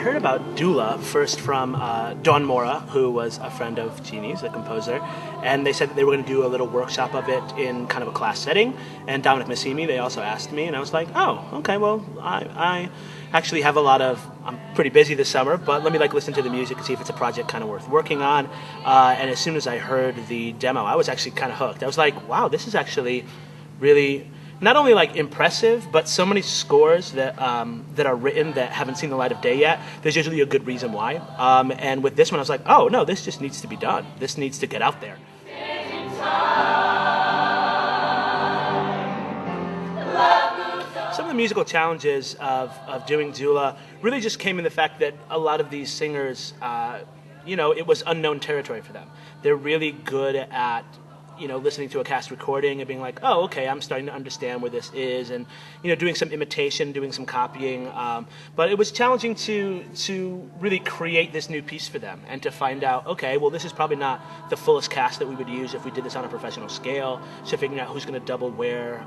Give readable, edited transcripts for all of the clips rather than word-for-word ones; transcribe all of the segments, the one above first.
heard about DULA first from Dawn Mora, who was a friend of Jeannie's, the composer, and they said that they were going to do a little workshop of it in kind of a class setting. And Dominic Massimi, they also asked me, and I was like, oh, okay, well, I actually have I'm pretty busy this summer, but let me listen to the music and see if it's a project kind of worth working on. And as soon as I heard the demo, I was actually kind of hooked. I was like, wow, this is actually really not only impressive, but so many scores that that are written that haven't seen the light of day yet. There's usually a good reason why. And with this one, I was like, oh no, this just needs to be done. This needs to get out there. Some of the musical challenges of doing DULA really just came in the fact that a lot of these singers, it was unknown territory for them. They're really good at listening to a cast recording and being like, oh, okay, I'm starting to understand where this is, and doing some imitation, doing some copying. But it was challenging to really create this new piece for them and to find out, okay, well, this is probably not the fullest cast that we would use if we did this on a professional scale. So figuring out who's going to double where.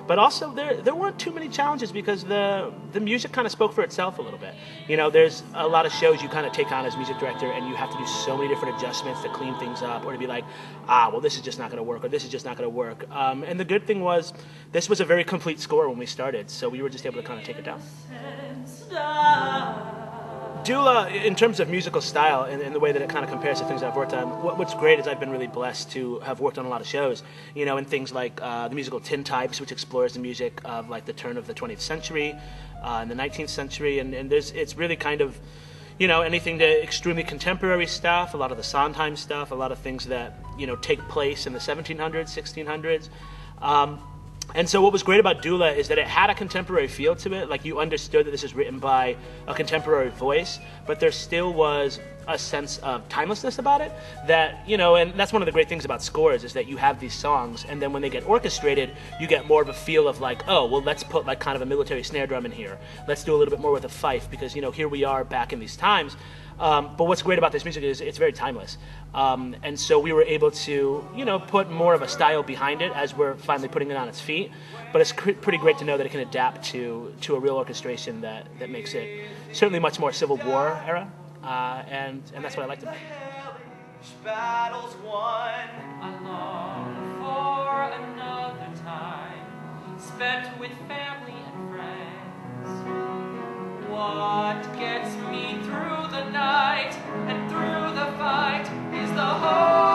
But also there weren't too many challenges because the music kind of spoke for itself a little bit. There's a lot of shows you kind of take on as music director and you have to do so many different adjustments to clean things up or to be like, well, this is just not going to work, or this is just not going to work. And the good thing was, this was a very complete score when we started, so we were just able to kind of take it down. DULA, in terms of musical style and the way that it kind of compares to things I've worked on, what's great is I've been really blessed to have worked on a lot of shows, in things like the musical Tin Types, which explores the music of the turn of the 20th century and the 19th century, and it's really kind of anything to extremely contemporary stuff, a lot of the Sondheim stuff, a lot of things that, take place in the 1700s, 1600s. And so what was great about DULA is that it had a contemporary feel to it. You understood that this is written by a contemporary voice, but there still was a sense of timelessness about it that, and that's one of the great things about scores is that you have these songs, and then when they get orchestrated, you get more of a feel of oh, well, let's put kind of a military snare drum in here. Let's do a little bit more with a fife because, here we are back in these times. But what's great about this music is it's very timeless. And so we were able to, put more of a style behind it as we're finally putting it on its feet. But it's pretty great to know that it can adapt to a real orchestration that makes it certainly much more Civil War era. And that's what I liked about it. Battles won. I long for another time spent with family and friends. What gets me through the night and through the fight is the hope.